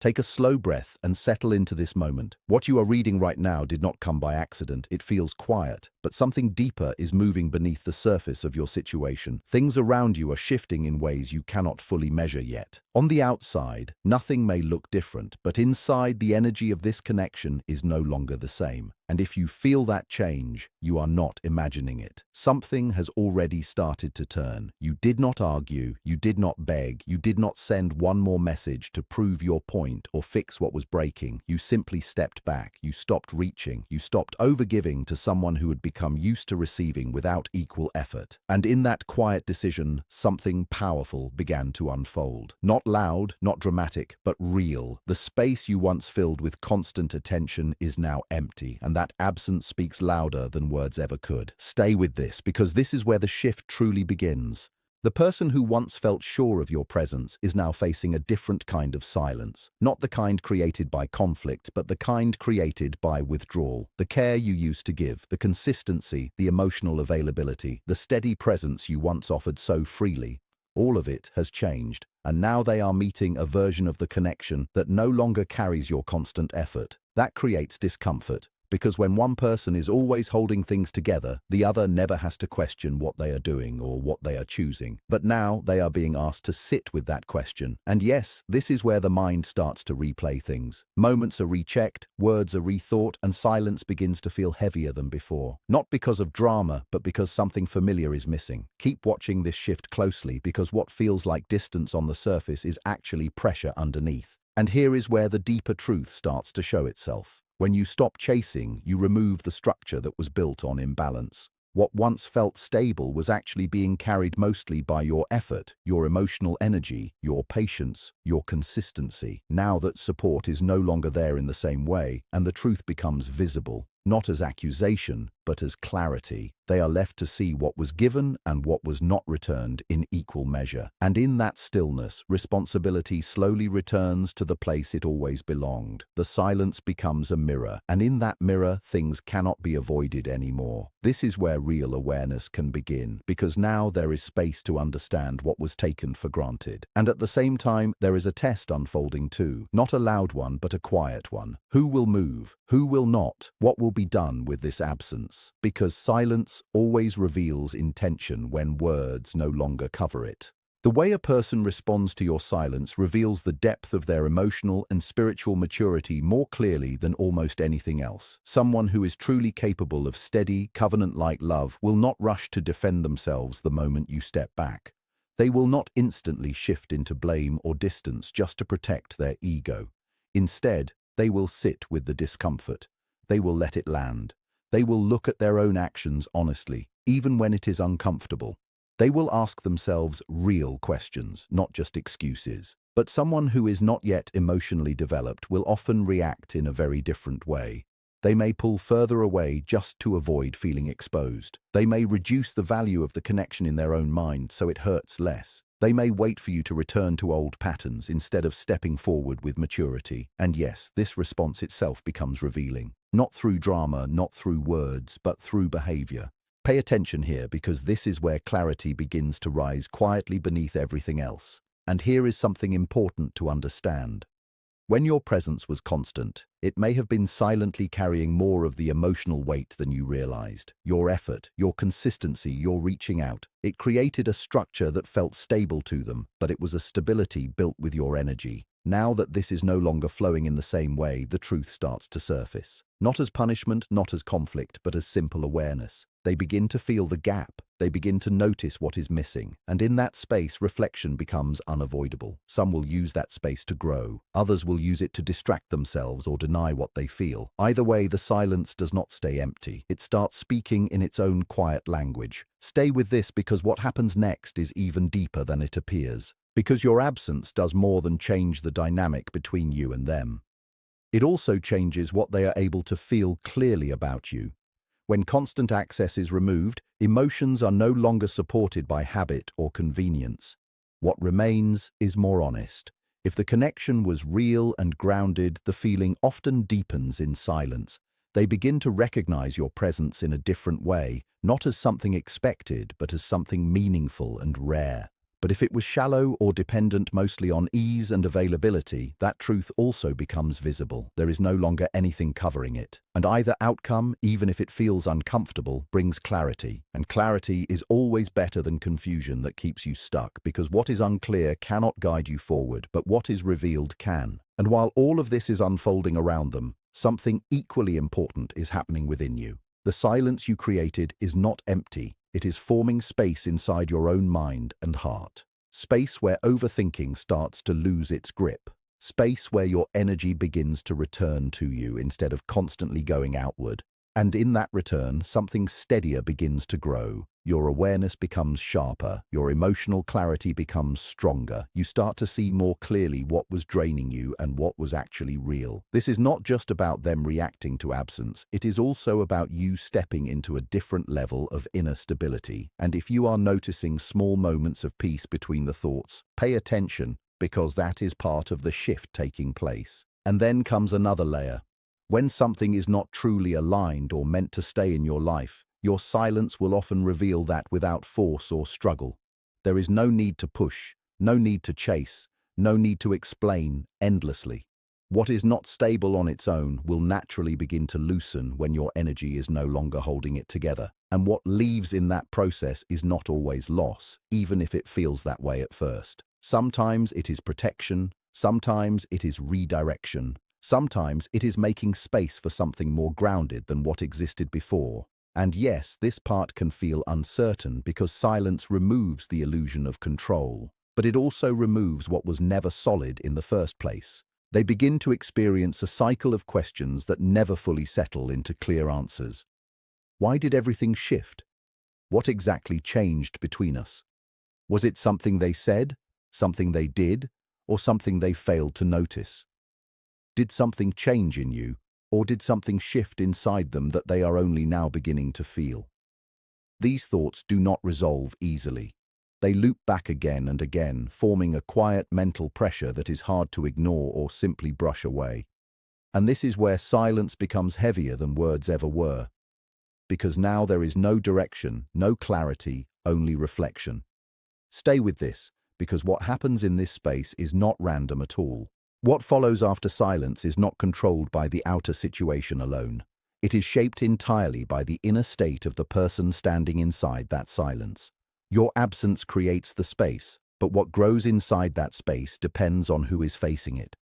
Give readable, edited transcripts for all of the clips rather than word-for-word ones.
Take a slow breath and settle into this moment. What you are reading right now did not come by accident. It feels quiet, but something deeper is moving beneath the surface of your situation. Things around you are shifting in ways you cannot fully measure yet. On the outside, nothing may look different, but inside, the energy of this connection is no longer the same. And if you feel that change, you are not imagining it. Something has already started to turn. You did not argue, you did not beg, you did not send one more message to prove your point or fix what was breaking. You simply stepped back, you stopped reaching, you stopped overgiving to someone who had become used to receiving without equal effort. And in that quiet decision, something powerful began to unfold. Not loud, not dramatic, but real. The space you once filled with constant attention is now empty, and that absence speaks louder than words ever could. Stay with this, because this is where the shift truly begins. The person who once felt sure of your presence is now facing a different kind of silence. Not the kind created by conflict, but the kind created by withdrawal. The care you used to give, the consistency, the emotional availability, the steady presence you once offered so freely, all of it has changed. And now they are meeting a version of the connection that no longer carries your constant effort. That creates discomfort. Because when one person is always holding things together, the other never has to question what they are doing or what they are choosing. But now they are being asked to sit with that question. And yes, this is where the mind starts to replay things. Moments are rechecked, words are rethought, and silence begins to feel heavier than before. Not because of drama, but because something familiar is missing. Keep watching this shift closely, because what feels like distance on the surface is actually pressure underneath. And here is where the deeper truth starts to show itself. When you stop chasing, you remove the structure that was built on imbalance. What once felt stable was actually being carried mostly by your effort, your emotional energy, your patience, your consistency. Now that support is no longer there in the same way, and the truth becomes visible, not as accusation, but as clarity, they are left to see what was given and what was not returned in equal measure. And in that stillness, responsibility slowly returns to the place it always belonged. The silence becomes a mirror, and in that mirror, things cannot be avoided anymore. This is where real awareness can begin, because now there is space to understand what was taken for granted. And at the same time, there is a test unfolding too. Not a loud one, but a quiet one. Who will move? Who will not? What will be done with this absence? Because silence always reveals intention when words no longer cover it. The way a person responds to your silence reveals the depth of their emotional and spiritual maturity more clearly than almost anything else. Someone who is truly capable of steady, covenant-like love will not rush to defend themselves the moment you step back. They will not instantly shift into blame or distance just to protect their ego. Instead, they will sit with the discomfort. They will let it land. They will look at their own actions honestly, even when it is uncomfortable. They will ask themselves real questions, not just excuses. But someone who is not yet emotionally developed will often react in a very different way. They may pull further away just to avoid feeling exposed. They may reduce the value of the connection in their own mind so it hurts less. They may wait for you to return to old patterns instead of stepping forward with maturity. And yes, this response itself becomes revealing. Not through drama, not through words, but through behavior. Pay attention here, because this is where clarity begins to rise quietly beneath everything else. And here is something important to understand. When your presence was constant, it may have been silently carrying more of the emotional weight than you realized. Your effort, your consistency, your reaching out. It created a structure that felt stable to them, but it was a stability built with your energy. Now that this is no longer flowing in the same way, the truth starts to surface. Not as punishment, not as conflict, but as simple awareness. They begin to feel the gap. They begin to notice what is missing. And in that space, reflection becomes unavoidable. Some will use that space to grow. Others will use it to distract themselves or deny what they feel. Either way, the silence does not stay empty. It starts speaking in its own quiet language. Stay with this, because what happens next is even deeper than it appears. Because your absence does more than change the dynamic between you and them. It also changes what they are able to feel clearly about you. When constant access is removed, emotions are no longer supported by habit or convenience. What remains is more honest. If the connection was real and grounded, the feeling often deepens in silence. They begin to recognize your presence in a different way, not as something expected, but as something meaningful and rare. But if it was shallow or dependent mostly on ease and availability, that truth also becomes visible. There is no longer anything covering it. And either outcome, even if it feels uncomfortable, brings clarity. And clarity is always better than confusion that keeps you stuck, because what is unclear cannot guide you forward, but what is revealed can. And while all of this is unfolding around them, something equally important is happening within you. The silence you created is not empty. It is forming space inside your own mind and heart. Space where overthinking starts to lose its grip. Space where your energy begins to return to you instead of constantly going outward. And in that return, something steadier begins to grow. Your awareness becomes sharper. Your emotional clarity becomes stronger. You start to see more clearly what was draining you and what was actually real. This is not just about them reacting to absence. It is also about you stepping into a different level of inner stability. And if you are noticing small moments of peace between the thoughts, pay attention, because that is part of the shift taking place. And then comes another layer. When something is not truly aligned or meant to stay in your life, your silence will often reveal that without force or struggle. There is no need to push, no need to chase, no need to explain endlessly. What is not stable on its own will naturally begin to loosen when your energy is no longer holding it together. And what leaves in that process is not always loss, even if it feels that way at first. Sometimes it is protection, sometimes it is redirection. Sometimes it is making space for something more grounded than what existed before. And yes, this part can feel uncertain because silence removes the illusion of control, but it also removes what was never solid in the first place. They begin to experience a cycle of questions that never fully settle into clear answers. Why did everything shift? What exactly changed between us? Was it something they said, something they did, or something they failed to notice? Did something change in you, or did something shift inside them that they are only now beginning to feel? These thoughts do not resolve easily. They loop back again and again, forming a quiet mental pressure that is hard to ignore or simply brush away. And this is where silence becomes heavier than words ever were. Because now there is no direction, no clarity, only reflection. Stay with this, because what happens in this space is not random at all. What follows after silence is not controlled by the outer situation alone. It is shaped entirely by the inner state of the person standing inside that silence. Your absence creates the space, but what grows inside that space depends on who is facing it.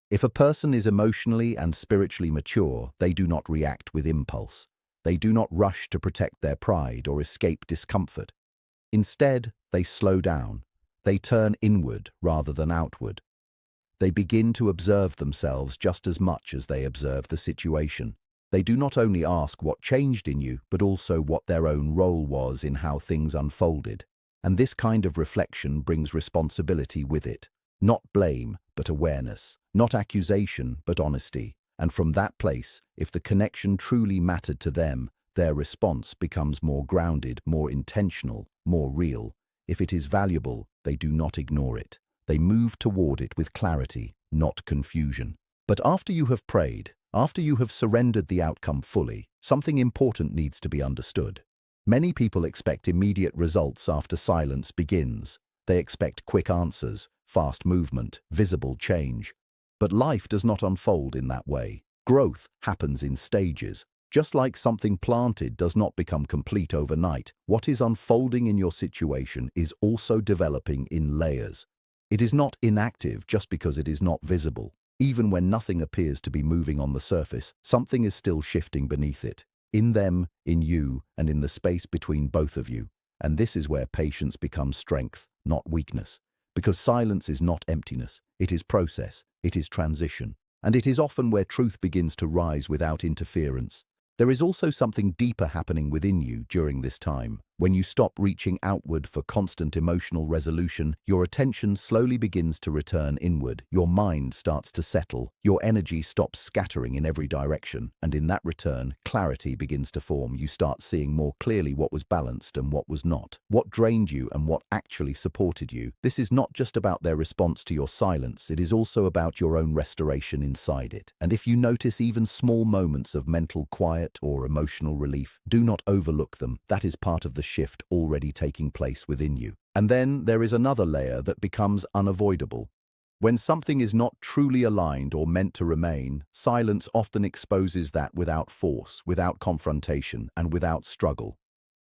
If a person is emotionally and spiritually mature, they do not react with impulse. They do not rush to protect their pride or escape discomfort. Instead, they slow down. They turn inward rather than outward. They begin to observe themselves just as much as they observe the situation. They do not only ask what changed in you, but also what their own role was in how things unfolded. And this kind of reflection brings responsibility with it. Not blame, but awareness. Not accusation, but honesty. And from that place, if the connection truly mattered to them, their response becomes more grounded, more intentional, more real. If it is valuable, they do not ignore it. They move toward it with clarity, not confusion. But after you have prayed, after you have surrendered the outcome fully, something important needs to be understood. Many people expect immediate results after silence begins. They expect quick answers, fast movement, visible change. But life does not unfold in that way. Growth happens in stages. Just like something planted does not become complete overnight, what is unfolding in your situation is also developing in layers. It is not inactive just because it is not visible. Even when nothing appears to be moving on the surface, something is still shifting beneath it. In them, in you, and in the space between both of you. And this is where patience becomes strength, not weakness. Because silence is not emptiness. It is process. It is transition. And it is often where truth begins to rise without interference. There is also something deeper happening within you during this time. When you stop reaching outward for constant emotional resolution, your attention slowly begins to return inward. Your mind starts to settle. Your energy stops scattering in every direction. And in that return, clarity begins to form. You start seeing more clearly what was balanced and what was not. What drained you and what actually supported you. This is not just about their response to your silence. It is also about your own restoration inside it. And if you notice even small moments of mental quiet or emotional relief, do not overlook them. That is part of the shift already taking place within you. And then there is another layer that becomes unavoidable. When something is not truly aligned or meant to remain, silence often exposes that without force, without confrontation, and without struggle.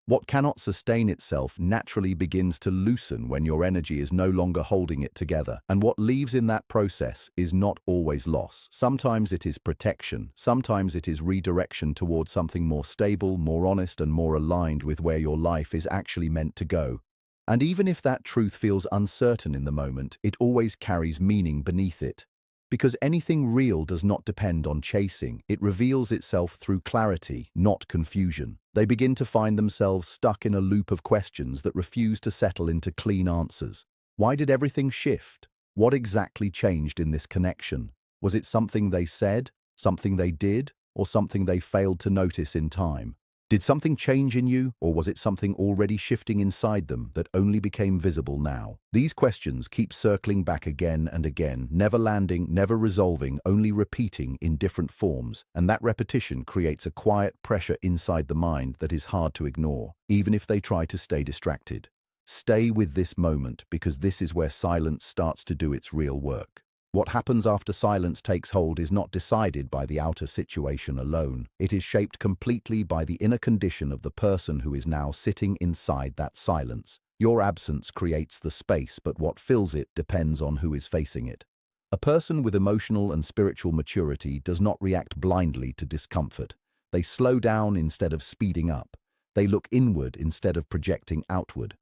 What cannot sustain itself naturally begins to loosen when your energy is no longer holding it together. And what leaves in that process is not always loss. Sometimes it is protection. Sometimes it is redirection towards something more stable, more honest, and more aligned with where your life is actually meant to go. And even if that truth feels uncertain in the moment, it always carries meaning beneath it. Because anything real does not depend on chasing. It reveals itself through clarity, not confusion. They begin to find themselves stuck in a loop of questions that refuse to settle into clean answers. Why did everything shift? What exactly changed in this connection? Was it something they said, something they did, or something they failed to notice in time? Did something change in you, or was it something already shifting inside them that only became visible now? These questions keep circling back again and again, never landing, never resolving, only repeating in different forms, and that repetition creates a quiet pressure inside the mind that is hard to ignore, even if they try to stay distracted. Stay with this moment, because this is where silence starts to do its real work. What happens after silence takes hold is not decided by the outer situation alone. It is shaped completely by the inner condition of the person who is now sitting inside that silence. Your absence creates the space, but what fills it depends on who is facing it. A person with emotional and spiritual maturity does not react blindly to discomfort. They slow down instead of speeding up. They look inward instead of projecting outward.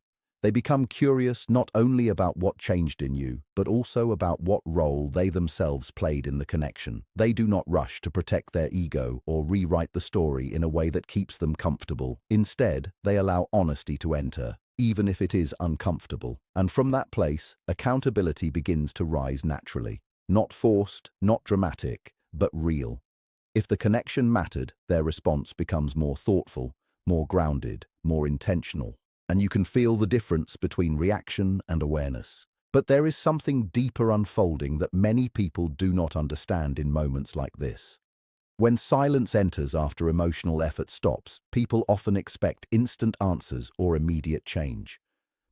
They become curious not only about what changed in you, but also about what role they themselves played in the connection. They do not rush to protect their ego or rewrite the story in a way that keeps them comfortable. Instead, they allow honesty to enter, even if it is uncomfortable. And from that place, accountability begins to rise naturally. Not forced, not dramatic, but real. If the connection mattered, their response becomes more thoughtful, more grounded, more intentional. And you can feel the difference between reaction and awareness. But there is something deeper unfolding that many people do not understand in moments like this. When silence enters after emotional effort stops, people often expect instant answers or immediate change.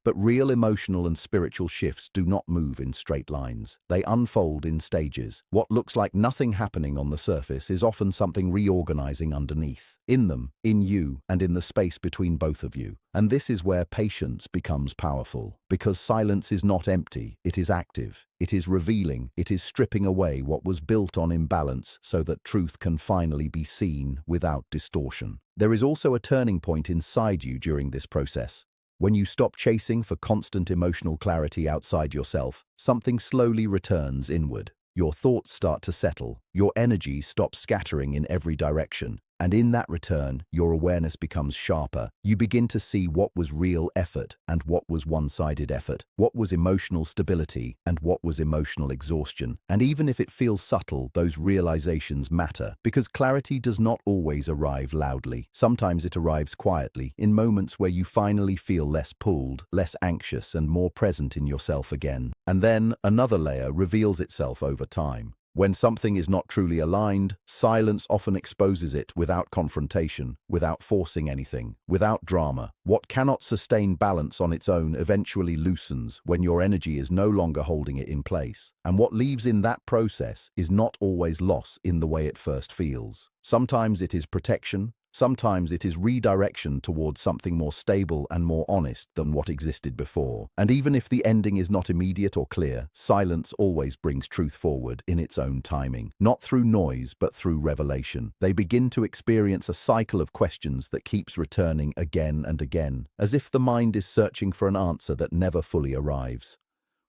But real emotional and spiritual shifts do not move in straight lines. They unfold in stages. What looks like nothing happening on the surface is often something reorganizing underneath. In them, in you, and in the space between both of you. And this is where patience becomes powerful. Because silence is not empty, it is active. It is revealing. It is stripping away what was built on imbalance so that truth can finally be seen without distortion. There is also a turning point inside you during this process. When you stop chasing for constant emotional clarity outside yourself, something slowly returns inward. Your thoughts start to settle, your energy stops scattering in every direction, and in that return, your awareness becomes sharper. You begin to see what was real effort and what was one-sided effort, what was emotional stability and what was emotional exhaustion. And even if it feels subtle, those realizations matter, because clarity does not always arrive loudly. Sometimes it arrives quietly, in moments where you finally feel less pulled, less anxious, and more present in yourself again. And then another layer reveals itself over time. When something is not truly aligned, silence often exposes it without confrontation, without forcing anything, without drama. What cannot sustain balance on its own eventually loosens when your energy is no longer holding it in place. And what leaves in that process is not always loss in the way it first feels. Sometimes it is protection. Sometimes it is redirection towards something more stable and more honest than what existed before. And even if the ending is not immediate or clear, silence always brings truth forward in its own timing. Not through noise, but through revelation. They begin to experience a cycle of questions that keeps returning again and again, as if the mind is searching for an answer that never fully arrives.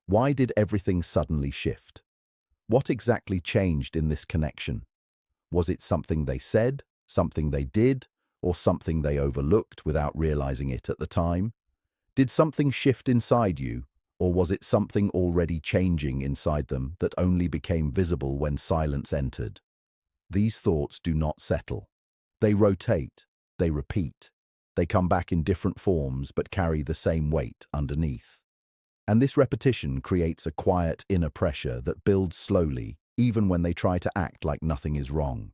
Why did everything suddenly shift? What exactly changed in this connection? Was it something they said? Something they did, or something they overlooked without realizing it at the time? Did something shift inside you, or was it something already changing inside them that only became visible when silence entered? These thoughts do not settle. They rotate, they repeat, they come back in different forms but carry the same weight underneath. And this repetition creates a quiet inner pressure that builds slowly, even when they try to act like nothing is wrong.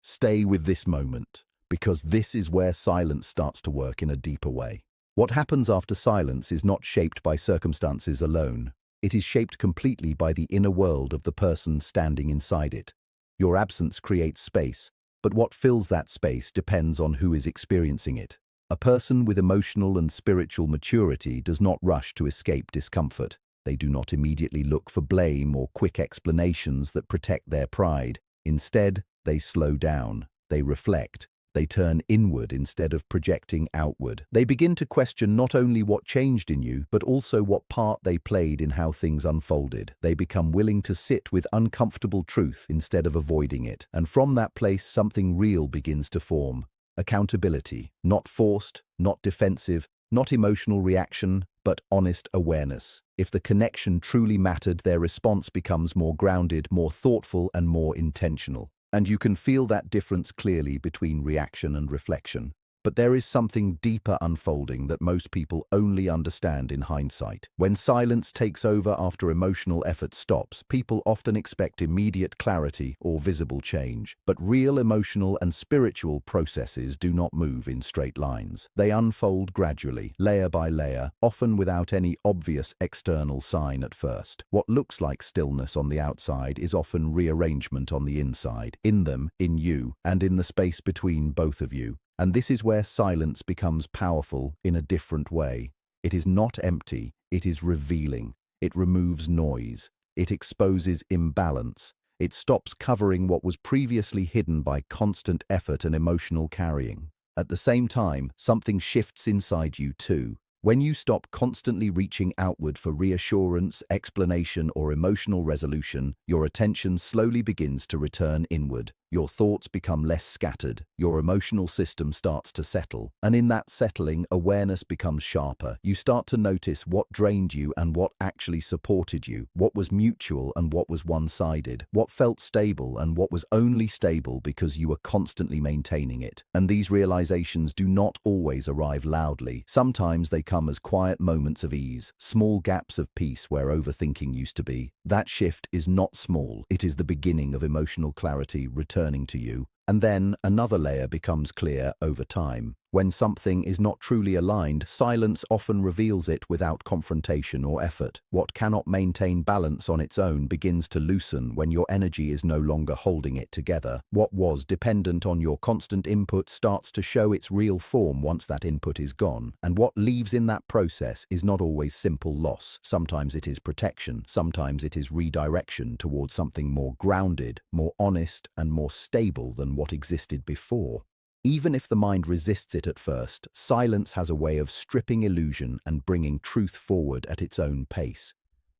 Stay with this moment, because this is where silence starts to work in a deeper way. What happens after silence is not shaped by circumstances alone. It is shaped completely by the inner world of the person standing inside it. Your absence creates space, but what fills that space depends on who is experiencing it. A person with emotional and spiritual maturity does not rush to escape discomfort. They do not immediately look for blame or quick explanations that protect their pride. Instead, they slow down, they reflect, they turn inward instead of projecting outward. They begin to question not only what changed in you, but also what part they played in how things unfolded. They become willing to sit with uncomfortable truth instead of avoiding it. And from that place, something real begins to form. Accountability, not forced, not defensive, not emotional reaction, but honest awareness. If the connection truly mattered, their response becomes more grounded, more thoughtful, and more intentional. And you can feel that difference clearly between reaction and reflection. But there is something deeper unfolding that most people only understand in hindsight. When silence takes over after emotional effort stops, people often expect immediate clarity or visible change. But real emotional and spiritual processes do not move in straight lines. They unfold gradually, layer by layer, often without any obvious external sign at first. What looks like stillness on the outside is often rearrangement on the inside, in them, in you, and in the space between both of you. And this is where silence becomes powerful in a different way. It is not empty, it is revealing. It removes noise. It exposes imbalance. It stops covering what was previously hidden by constant effort and emotional carrying. At the same time, something shifts inside you too. When you stop constantly reaching outward for reassurance, explanation, or emotional resolution, your attention slowly begins to return inward. Your thoughts become less scattered, your emotional system starts to settle, and in that settling, awareness becomes sharper. You start to notice what drained you and what actually supported you, what was mutual and what was one-sided, what felt stable and what was only stable because you were constantly maintaining it. And these realizations do not always arrive loudly. Sometimes they come as quiet moments of ease, small gaps of peace where overthinking used to be. That shift is not small. It is the beginning of emotional clarity returning to you. And then another layer becomes clear over time. When something is not truly aligned, silence often reveals it without confrontation or effort. What cannot maintain balance on its own begins to loosen when your energy is no longer holding it together. What was dependent on your constant input starts to show its real form once that input is gone. And what leaves in that process is not always simple loss. Sometimes it is protection, sometimes it is redirection towards something more grounded, more honest, and more stable than what existed before. Even if the mind resists it at first, silence has a way of stripping illusion and bringing truth forward at its own pace.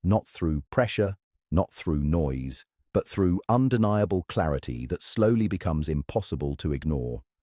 Not through pressure, not through noise, but through undeniable clarity that slowly becomes impossible to ignore.